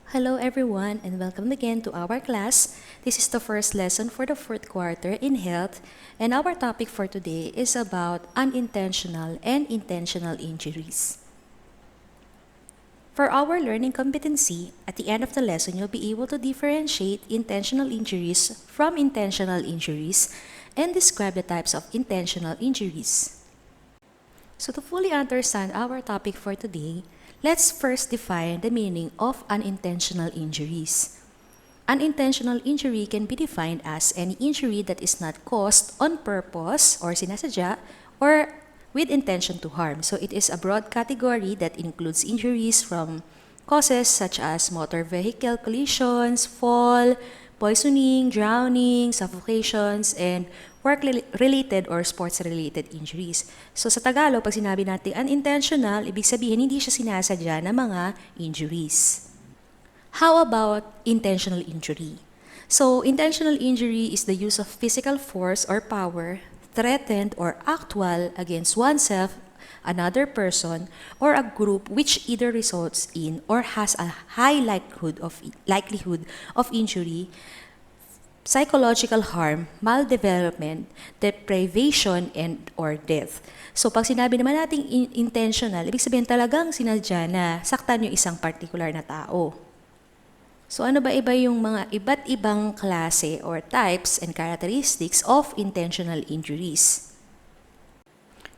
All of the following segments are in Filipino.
Hello everyone and welcome again to our class. This is the first lesson for the fourth quarter in health, and our topic for today is about unintentional and intentional injuries. For our learning competency, at the end of the lesson, you'll be able to differentiate intentional injuries from intentional injuries and describe the types of intentional injuries. So to fully understand our topic for today, let's first define the meaning of unintentional injuries. Unintentional injury can be defined as any injury that is not caused on purpose or sinasadya or with intention to harm. So it is a broad category that includes injuries from causes such as motor vehicle collisions, fall, poisoning, drowning, suffocations, and work-related or sports-related injuries. So sa Tagalog, pag sinabi natin unintentional, ibig sabihin hindi siya sinasadya ng mga injuries. How about intentional injury? So intentional injury is the use of physical force or power, threatened or actual against oneself, another person, or a group which either results in or has a high likelihood of injury, psychological harm, maldevelopment, deprivation, and or death. So pag sinabi naman nating intentional, ibig sabihin talagang sinadya na saktan yung isang particular na tao. So ano ba iba yung mga iba't ibang klase or types and characteristics of intentional injuries?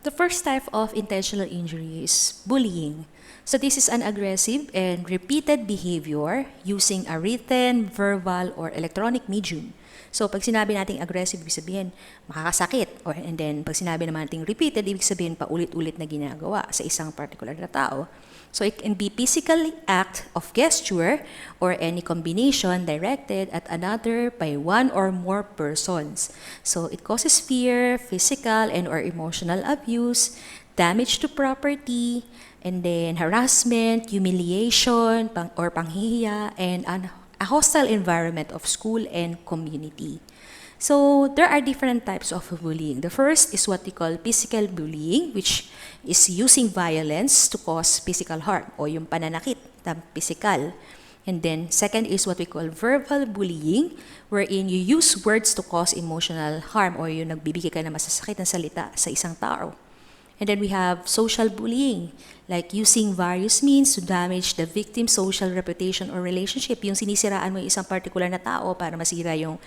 The first type of intentional injury is bullying. So this is an aggressive and repeated behavior using a written, verbal, or electronic medium. So pag sinabi nating aggressive, ibig sabihin makakasakit. And then pag sinabi naman nating repeated, ibig sabihin paulit-ulit na ginagawa sa isang particular na tao. So it can be physical act of gesture or any combination directed at another by one or more persons. So it causes fear, physical and or emotional abuse, damage to property, and then harassment, humiliation, or panghihiya, and a hostile environment of school and community. So there are different types of bullying. The first is what we call physical bullying, which is using violence to cause physical harm o yung pananakit na physical. And then second is what we call verbal bullying, wherein you use words to cause emotional harm o yung nagbibigay ka na masasakit na salita sa isang tao. And then we have social bullying, like using various means to damage the victim's social reputation or relationship. Yung sinisiraan mo yung isang particular na tao para masira yung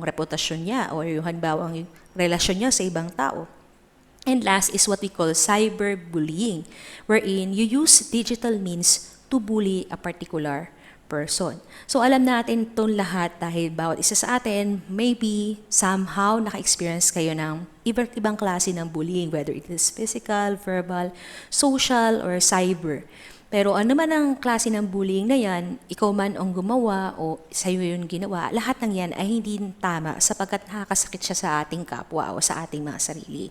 reputasyon niya o yung halimbawa yung relasyon niya sa ibang tao. And last is what we call cyberbullying, wherein you use digital means to bully a particular person. So alam natin itong lahat dahil bawat isa sa atin, maybe somehow naka-experience kayo ng iba't ibang klase ng bullying, whether it is physical, verbal, social, or cyber. Pero ano man ang klase ng bullying na yan, ikaw man ang gumawa o sa'yo yun ginawa, lahat ng yan ay hindi tama sapagkat nakakasakit siya sa ating kapwa o sa ating mga sarili.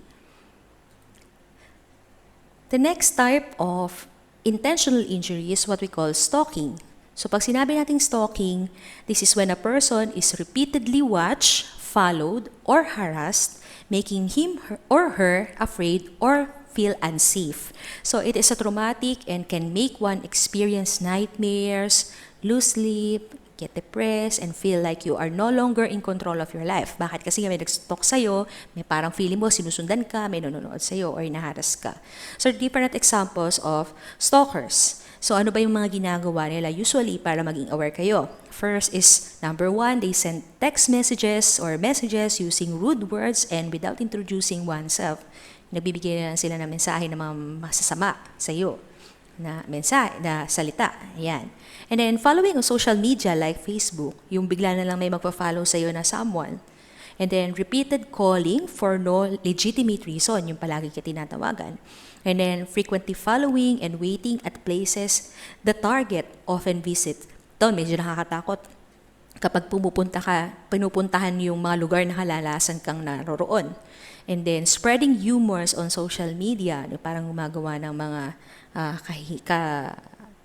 The next type of intentional injury is what we call stalking. So pag sinabi nating stalking, this is when a person is repeatedly watched, followed, or harassed, making him or her afraid or feel unsafe. So it is a traumatic and can make one experience nightmares, lose sleep, get depressed, and feel like you are no longer in control of your life. Bakit? Kasi may nag-stalk sa'yo, may parang feeling mo, sinusundan ka, may nanonood sa'yo, or inaharas ka. So different examples of stalkers. So ano ba yung mga ginagawa nila usually para maging aware kayo? First is, number one, they send text messages or messages using rude words and without introducing oneself. Nagbibigay na sila ng mensahe na mga masasama sa iyo na mensahe, na salita. Ayan. And then following on social media like Facebook, yung bigla na lang may magpa-follow sa iyo na someone. And then repeated calling for no legitimate reason, yung palagi ka tinatawagan. And then frequently following and waiting at places the target often visit. Ito, medyo nakakatakot. Kapag pinupuntahan yung mga lugar na halalasan kang naroroon. And then spreading humors on social media, parang gumagawa ng mga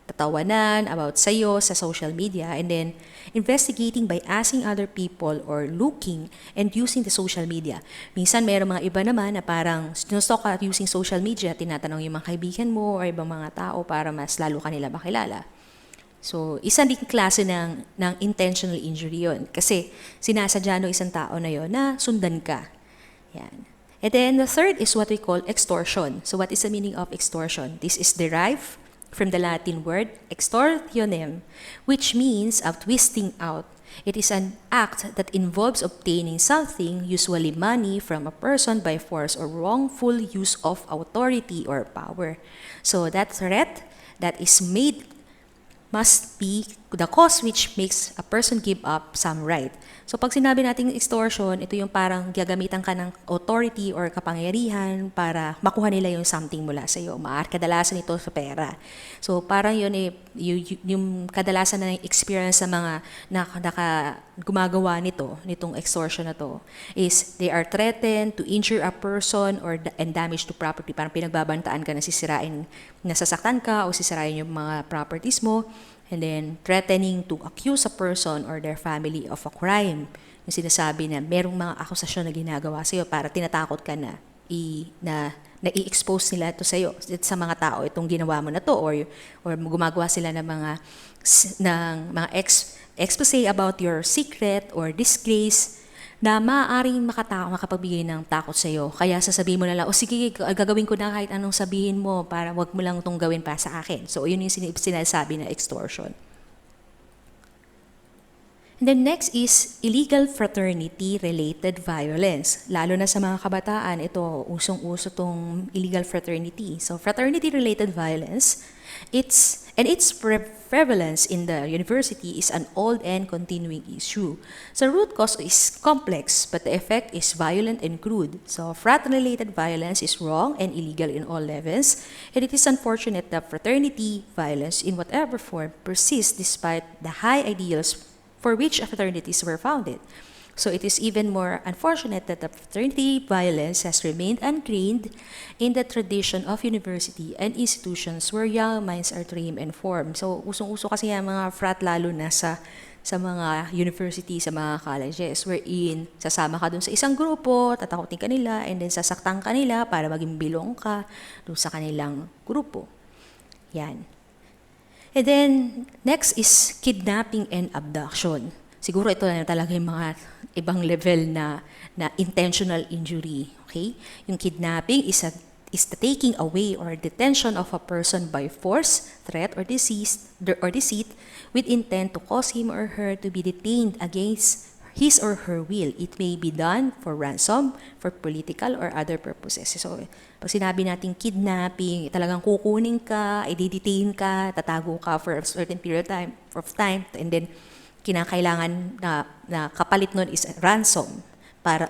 tatawanan about sa'yo sa social media, and then investigating by asking other people or looking and using the social media. Minsan mayroong mga iba naman na parang sinustok ka using social media, tinatanong yung mga kaibigan mo or ibang mga tao para mas lalo kanila makilala. So, isa ding klase ng intentional injury yun. Kasi sinasadya ng isang tao na yon na sundan ka. Yan. And then the third is what we call extortion. So what is the meaning of extortion? This is derived from the Latin word extortionem, which means of twisting out. It is an act that involves obtaining something, usually money, from a person by force or wrongful use of authority or power. So that threat that is made must be the cause which makes a person give up some right. So pag sinabi nating extortion, ito yung parang gagamitan ka ng authority or kapangyarihan para makuha nila yung something mula sa iyo. Kadalasan ito sa pera. So parang yun yung kadalasan na experience sa mga gumagawa nitong extortion na to, is they are threatened to injure a person and damage to property. Parang pinagbabantaan ka na sisirain, nasasaktan ka o sisirain yung mga properties mo. And then, threatening to accuse a person or their family of a crime. Yung sinasabi na merong mga akusasyon na ginagawa sa iyo para tinatakot ka na i-expose nila ito sa iyo, sa mga tao, itong ginawa mo na to, or gumagawa sila ng mga expose about your secret or disgrace na maaaring makapagbigay ng takot sa iyo. Kaya sasabihin mo na lang, sige, gagawin ko na kahit anong sabihin mo para wag mo lang itong gawin pa sa akin. So, yun yung sinasabi na extortion. And then next is illegal fraternity-related violence. Lalo na sa mga kabataan, ito, usong-uso tong illegal fraternity. So, fraternity-related violence, its prevalence in the university is an old and continuing issue. So root cause is complex, but the effect is violent and crude. So frat-related violence is wrong and illegal in all levels, and it is unfortunate that fraternity violence in whatever form persists despite the high ideals for which fraternities were founded. So it is even more unfortunate that the fraternity violence has remained ingrained in the tradition of university and institutions where young minds are trained and formed. So usong-uso kasi yung mga frat lalo na sa mga university, sa mga colleges, wherein sasama ka dun sa isang grupo, tatakutin ka nila, and then sasaktan ka nila para maging bilong ka dun sa kanilang grupo. Yan. And then next is kidnapping and abduction. Siguro ito na talaga yung mga ibang level na intentional injury. Okay? Yung kidnapping is the taking away or detention of a person by force, threat, or deceit with intent to cause him or her to be detained against his or her will. It may be done for ransom, for political, or other purposes. So, pag sinabi natin kidnapping, talagang kukunin ka, i-detain ka, tatago ka for a certain period of time, and then kinakailangan na kapalit nun is ransom para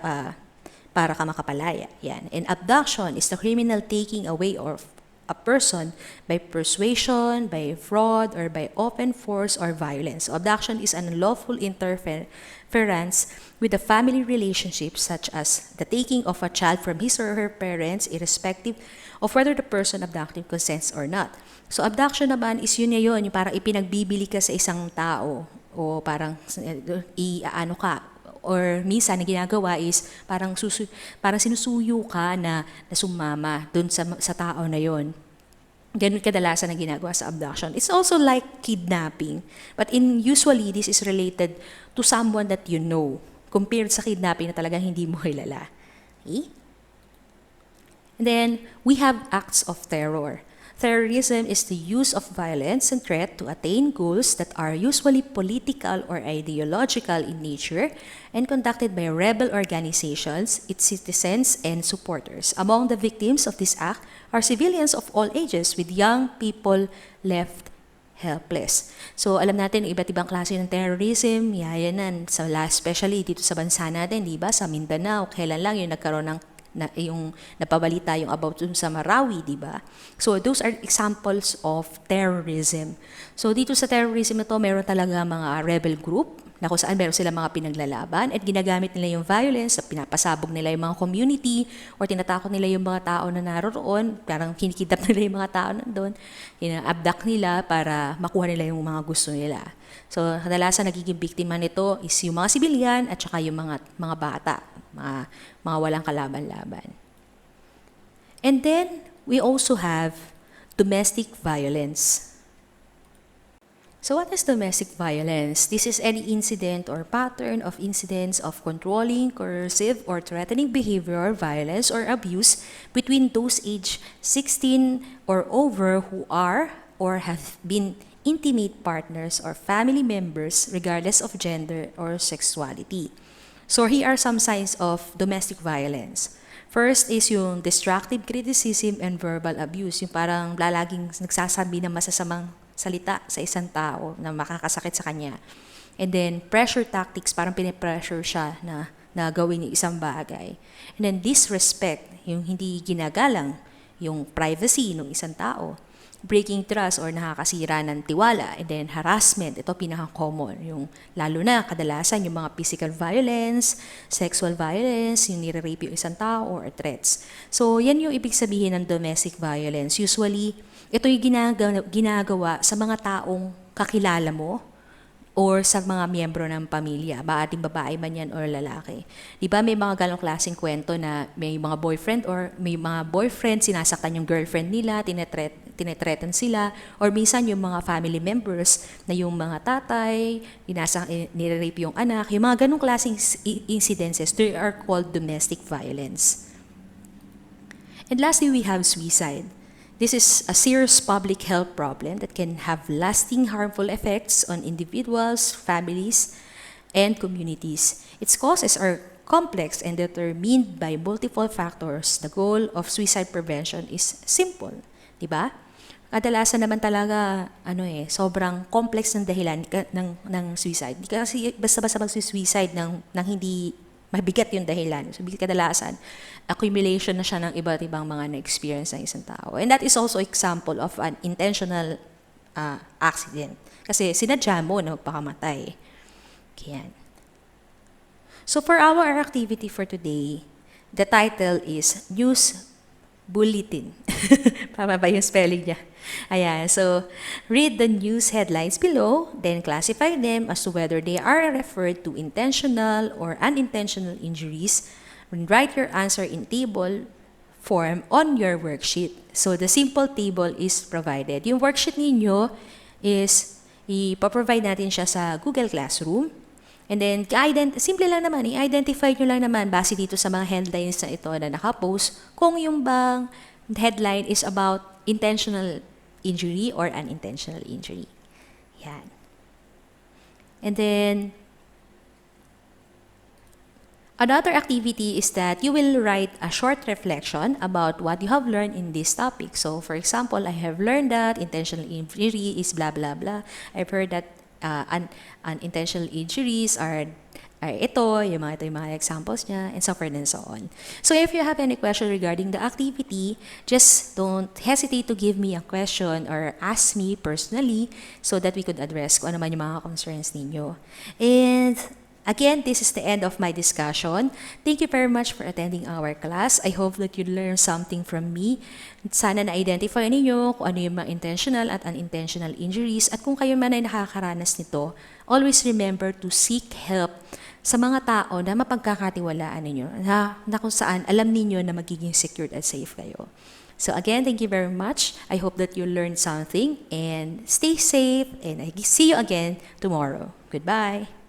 ka makapalaya. Yan. And abduction is the criminal taking away of a person by persuasion, by fraud, or by open force or violence. So abduction is an unlawful interference with the family relationship, such as the taking of a child from his or her parents, irrespective of whether the person abducted consents or not. So abduction naman is yun yung parang ipinagbibili ka sa isang tao, o parang iaano ka, or minsan na ginagawa is parang sinusuyo ka na sumama dun sa tao na yon. Ganun kadalasan na ginagawa sa abduction. It's also like kidnapping, but usually this is related to someone that you know, compared sa kidnapping na talagang hindi mo kilala. Okay? And then we have acts of terror. Terrorism is the use of violence and threat to attain goals that are usually political or ideological in nature and conducted by rebel organizations, its citizens, and supporters. Among the victims of this act are civilians of all ages, with young people left helpless. So alam natin iba't ibang klase ng terrorism, yayanan, especially dito sa bansa natin, di ba? Sa Mindanao, kailan lang yung nagkaroon ng yung napabalita yung about sa Marawi, di ba? So those are examples of terrorism. So dito sa terrorism na to, meron talaga mga rebel group na kung saan meron sila mga pinaglalaban at ginagamit nila yung violence, pinapasabog nila yung mga community or tinatakot nila yung mga tao na naroon, parang kinikidnap nila yung mga tao nandun, abduct nila para makuha nila yung mga gusto nila. So kadalasan nagiging biktima nito is yung mga sibilyan at saka yung mga bata, mga walang kalaban-laban. And then, we also have domestic violence. So what is domestic violence? This is any incident or pattern of incidents of controlling, coercive, or threatening behavior, violence, or abuse between those aged 16 or over who are or have been intimate partners or family members regardless of gender or sexuality. So here are some signs of domestic violence. First is yung destructive criticism and verbal abuse, yung parang lalaging nagsasabi ng masasamang salita sa isang tao na makakasakit sa kanya. And then, pressure tactics, parang pinipressure siya na gawin yung isang bagay. And then, disrespect, yung hindi ginagalang yung privacy ng isang tao. Breaking trust or nakakasira ng tiwala. And then, harassment, ito pinaka-common. Yung, lalo na, kadalasan yung mga physical violence, sexual violence, yung nire-rape yung isang tao or threats. So, yan yung ibig sabihin ng domestic violence. Usually, ito yung ginagawa sa mga taong kakilala mo or sa mga miyembro ng pamilya, ating babae man yan or lalaki. Di ba may mga ganong klaseng kwento na may mga boyfriend sinasaktan yung girlfriend nila, tinetreaten sila, or minsan yung mga family members na yung mga tatay, nire-rape yung anak, yung mga ganong klaseng incidences, they are called domestic violence. And lastly, we have suicide. This is a serious public health problem that can have lasting harmful effects on individuals, families, and communities. Its causes are complex and determined by multiple factors. The goal of suicide prevention is simple, di ba? Kadalasan naman talaga, sobrang complex ng dahilan ng suicide. Di kasi basta-basta mag-suicide ng hindi mabigat yung dahilan. So, kadalasan, accumulation na siya ng iba't ibang mga na-experience ng isang tao. And that is also example of an intentional accident. Kasi sinadya mo na magpakamatay. Yan. So, for our activity for today, the title is News Bulletin. Tama ba yung spelling niya? Ayan, so read the news headlines below, then classify them as to whether they are referred to intentional or unintentional injuries, and write your answer in table form on your worksheet. So the simple table is provided. Yung worksheet ninyo is ipaprovide natin siya sa Google Classroom. And then, simple lang naman, i-identify nyo lang naman base dito sa mga headlines na ito na nakapost kung yung bang headline is about intentional injury or unintentional injury. Yan. And then, another activity is that you will write a short reflection about what you have learned in this topic. So, for example, I have learned that intentional injury is blah, blah, blah. I've heard that unintentional injuries are ito, yung mga examples niya, and so forth and so on. So if you have any question regarding the activity, just don't hesitate to give me a question or ask me personally so that we could address kung ano man yung mga concerns ninyo. And again, this is the end of my discussion. Thank you very much for attending our class. I hope that you learned something from me. Sana na-identify ninyo kung ano yung mga intentional at unintentional injuries at kung kayo man ay nakakaranas nito, always remember to seek help sa mga tao na mapagkakatiwalaan ninyo, na kung saan alam ninyo na magiging secured at safe kayo. So again, thank you very much. I hope that you learned something and stay safe and I see you again tomorrow. Goodbye.